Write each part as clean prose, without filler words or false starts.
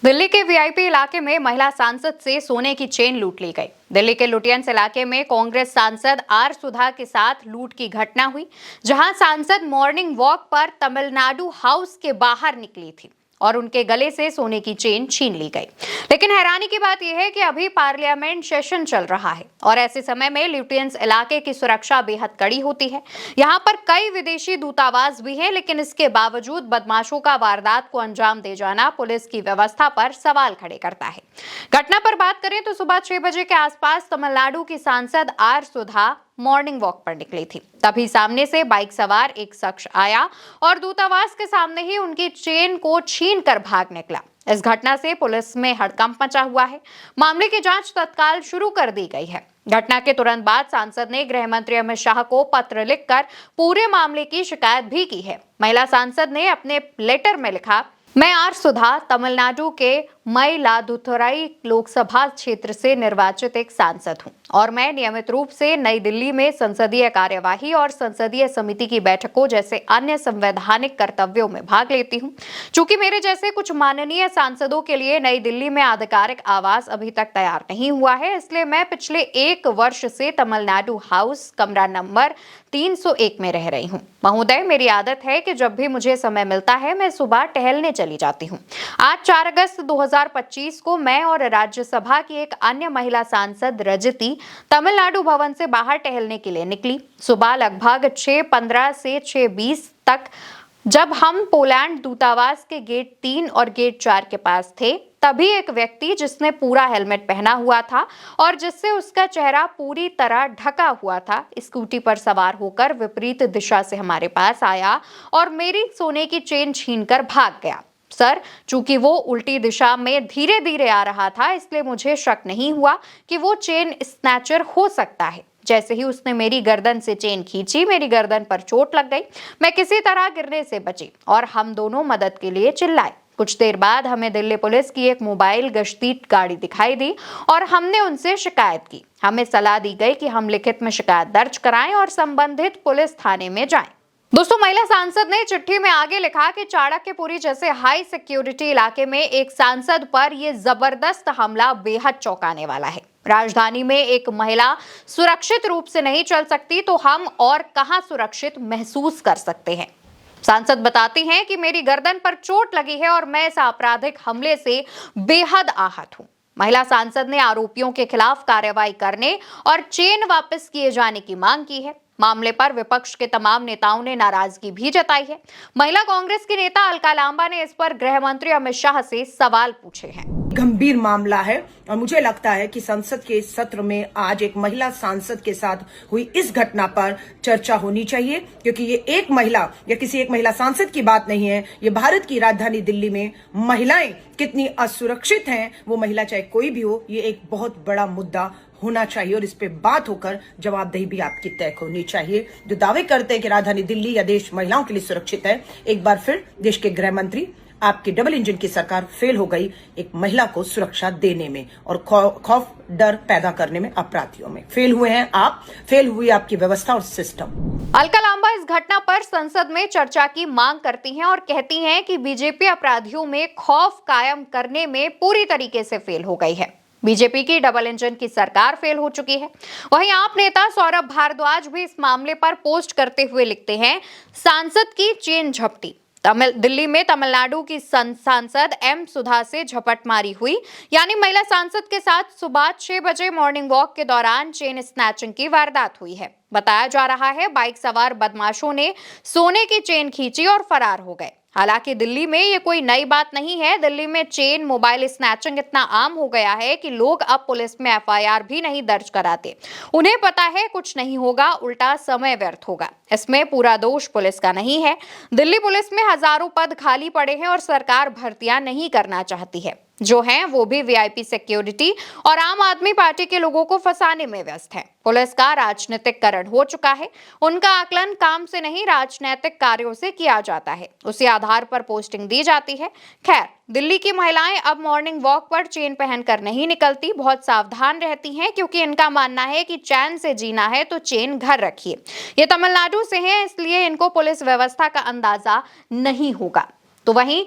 दिल्ली के वीआईपी इलाके में महिला सांसद से सोने की चेन लूट ली गई। दिल्ली के लुटियंस इलाके में कांग्रेस सांसद आर सुधा के साथ लूट की घटना हुई, जहां सांसद मॉर्निंग वॉक पर तमिलनाडु हाउस के बाहर निकली थी और उनके गले से सोने की चेन छीन ली गई। लेकिन हैरानी की बात यह है कि अभी पार्लियामेंट सेशन चल रहा है और ऐसे समय में लुटियंस इलाके की सुरक्षा बेहद कड़ी होती है। यहाँ पर कई विदेशी दूतावास भी हैं, लेकिन इसके बावजूद बदमाशों का वारदात को अंजाम दे जाना पुलिस की व्यवस्था पर सवाल खड़े करता है। घटना पर बात करें तो सुबह 6 बजे के आसपास तमिलनाडु की सांसद आर सुधा मॉर्निंग वॉक पर निकली थी। तभी सामने से बाइक सवार एक शख्स आया और दूतावास के सामने ही उनकी चेन को छीन कर भाग निकला। इस घटना से पुलिस में हड़कंप मचा हुआ है। मामले की जांच तत्काल शुरू कर दी गई है। घटना के तुरंत बाद सांसद ने गृह मंत्री अमित शाह को पत्र लिखकर पूरे मामले की शिकायत भी की है। महिला सांसद ने अपने लेटर में लिखा, मैं आर सुधा तमिलनाडु के मयिलादुथुराई लोकसभा क्षेत्र से निर्वाचित एक सांसद हूं और मैं नियमित रूप से नई दिल्ली में संसदीय कार्यवाही और संसदीय समिति की बैठकों जैसे अन्य संवैधानिक कर्तव्यों में भाग लेती हूं। चूंकि मेरे जैसे कुछ माननीय सांसदों के लिए नई दिल्ली में आधिकारिक आवास अभी तक तैयार नहीं हुआ है, इसलिए मैं पिछले 1 वर्ष से तमिलनाडु हाउस कमरा नंबर 301 में रह रही हूँ। महोदय, मेरी आदत है कि जब भी मुझे समय मिलता है मैं सुबह टहलने चली जाती हूँ। आज 4 अगस्त 2025 को मैं और राज्यसभा की एक अन्य महिला सांसद रजती तमिलनाडु भवन से बाहर टहलने के लिए निकली। सुबह लगभग 6:15 से 6:20 तक जब हम पोलैंड दूतावास के गेट 3 और गेट 4 के पास थे, तभी एक व्यक्ति जिसने पूरा हेलमेट पहना हुआ था और जिससे उसका चेहरा पूरी तरह ढका हुआ था, स्कूटी पर सवार होकर विपरीत दिशा से हमारे पास आया और मेरी सोने की चेन छीनकर भाग गया। सर, चूंकि वो उल्टी दिशा में धीरे धीरे आ रहा था, इसलिए मुझे शक नहीं हुआ कि वो चेन स्नैचर हो सकता है। जैसे ही उसने मेरी गर्दन से चेन खींची, मेरी गर्दन पर चोट लग गई। मैं किसी तरह गिरने से बची और हम दोनों मदद के लिए चिल्लाए। कुछ देर बाद हमें दिल्ली पुलिस की एक मोबाइल गश्ती गाड़ी दिखाई दी और हमने उनसे शिकायत की। हमें सलाह दी गई कि हम लिखित में शिकायत दर्ज कराएं और संबंधित पुलिस थाने में जाएं। दोस्तों, महिला सांसद ने चिट्ठी में आगे लिखा कि चाणक्यपुरी जैसे हाई सिक्योरिटी इलाके में एक सांसद पर यह जबरदस्त हमला बेहद चौंकाने वाला है। राजधानी में एक महिला सुरक्षित रूप से नहीं चल सकती तो हम और कहां सुरक्षित महसूस कर सकते हैं। सांसद बताती हैं कि मेरी गर्दन पर चोट लगी है और मैं इस आपराधिक हमले से बेहद आहत हूं। महिला सांसद ने आरोपियों के खिलाफ कार्रवाई करने और चेन वापस किए जाने की मांग की है। मामले पर विपक्ष के तमाम नेताओं ने नाराजगी भी जताई है। महिला कांग्रेस की नेता अलका लांबा ने इस पर गृह मंत्री अमित शाह से सवाल पूछे हैं। गंभीर मामला है और मुझे लगता है कि संसद के सत्र में आज एक महिला सांसद के साथ हुई इस घटना पर चर्चा होनी चाहिए, क्योंकि ये एक महिला या किसी एक महिला सांसद की बात नहीं है। ये भारत की राजधानी दिल्ली में महिलाएं कितनी असुरक्षित हैं, वो महिला चाहे कोई भी हो, ये एक बहुत बड़ा मुद्दा होना चाहिए और इस पे बात होकर जवाबदेही भी आपकी तय होनी चाहिए। जो दावे करते हैं कि राजधानी दिल्ली या देश महिलाओं के लिए सुरक्षित है, एक बार फिर देश के गृह मंत्री, आपकी डबल इंजन की सरकार फेल हो गई एक महिला को सुरक्षा देने में और खौफ डर पैदा करने में, अपराधियों में फेल हुए हैं आप, फेल हुई आपकी व्यवस्था और सिस्टम। अलका लांबा इस घटना पर संसद में चर्चा की मांग करती हैं और कहती हैं कि बीजेपी अपराधियों में खौफ कायम करने में पूरी तरीके से फेल हो गई है। बीजेपी की डबल इंजन की सरकार फेल हो चुकी है। वहीं आप नेता सौरभ भारद्वाज भी इस मामले पर पोस्ट करते हुए लिखते हैं, सांसद की चेन झपटी। दिल्ली में तमिलनाडु की सांसद एम सुधा से झपटमारी हुई, यानी महिला सांसद के साथ सुबह 6 बजे मॉर्निंग वॉक के दौरान चेन स्नैचिंग की वारदात हुई है। बताया जा रहा है बाइक सवार बदमाशों ने सोने की चेन खींची और फरार हो गए। हालांकि दिल्ली में ये कोई नई बात नहीं है। दिल्ली में चेन मोबाइल स्नैचिंग इतना आम हो गया है कि लोग अब पुलिस में एफआईआर भी नहीं दर्ज कराते। उन्हें पता है कुछ नहीं होगा, उल्टा समय व्यर्थ होगा। इसमें पूरा दोष पुलिस का नहीं है। दिल्ली पुलिस में हजारों पद खाली पड़े हैं और सरकार भर्तियां नहीं करना चाहती है। जो हैं वो भी वीआईपी सिक्योरिटी और आम आदमी पार्टी के लोगों को फंसाने में व्यस्त है। पुलिस का राजनीतिकरण हो चुका है। उनका आकलन काम से नहीं, राजनीतिक कार्यों से किया जाता है। उसी आधार पर पोस्टिंग दी जाती है। खैर, दिल्ली की महिलाएं अब मॉर्निंग वॉक पर चेन पहनकर नहीं निकलती, बहुत सावधान रहती हैं, क्योंकि इनका मानना है कि चैन से जीना है तो चेन घर रखिए। ये तमिलनाडु से हैं, इसलिए इनको पुलिस व्यवस्था का अंदाजा नहीं होगा। तो वहीं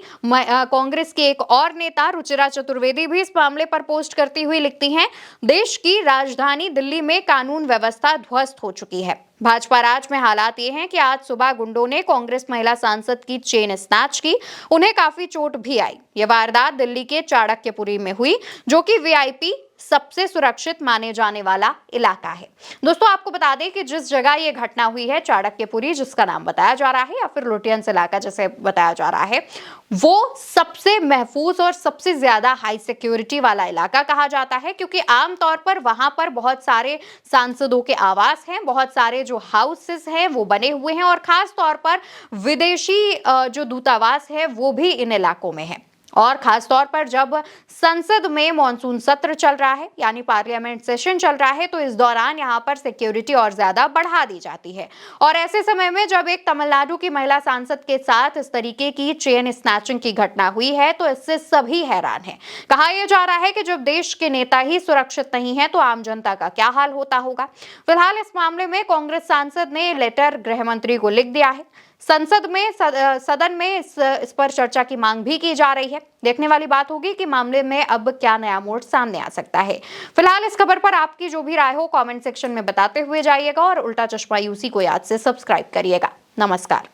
कांग्रेस की एक और नेता रुचिरा चतुर्वेदी भी इस मामले पर पोस्ट करती हुई लिखती हैं, देश की राजधानी दिल्ली में कानून व्यवस्था ध्वस्त हो चुकी है। भाजपा राज में हालात ये हैं कि आज सुबह गुंडों ने कांग्रेस महिला सांसद की चेन स्नैच की, उन्हें काफी चोट भी आई। ये वारदात दिल्ली के चाणक्यपुरी में हुई, जो कि वीआईपी सबसे सुरक्षित माने जाने वाला इलाका है। दोस्तों, आपको बता दें कि जिस जगह ये घटना हुई है, चाणक्यपुरी जिसका नाम बताया जा रहा है या फिर लुटियंस इलाका जैसे बताया जा रहा है, वो सबसे महफूज और सबसे ज्यादा हाई सिक्योरिटी वाला इलाका कहा जाता है, क्योंकि आमतौर पर वहां पर बहुत सारे सांसदों के आवास हैं, बहुत सारे जो हाउसेस हैं वो बने हुए हैं और खास तौर पर विदेशी जो दूतावास है वो भी इन इलाकों में है। और खास तौर पर जब संसद में मॉनसून सत्र चल रहा है, यानी पार्लियामेंट सेशन चल रहा है, तो इस दौरान यहां पर सिक्योरिटी और ज्यादा बढ़ा दी जाती है। और ऐसे समय में जब एक तमिलनाडु की महिला सांसद के साथ इस तरीके की चेन स्नैचिंग की घटना हुई है, तो इससे सभी हैरान हैं। कहा यह जा रहा है कि जब देश के नेता ही सुरक्षित नहीं है तो आम जनता का क्या हाल होता होगा। फिलहाल इस मामले में कांग्रेस सांसद ने लेटर गृह मंत्री को लिख दिया है। संसद में सदन में इस पर चर्चा की मांग भी की जा रही है। देखने वाली बात होगी कि मामले में अब क्या नया मोड़ सामने आ सकता है। फिलहाल इस खबर पर आपकी जो भी राय हो कमेंट सेक्शन में बताते हुए जाइएगा और उल्टा चश्मा यूसी को याद से सब्सक्राइब करिएगा। नमस्कार।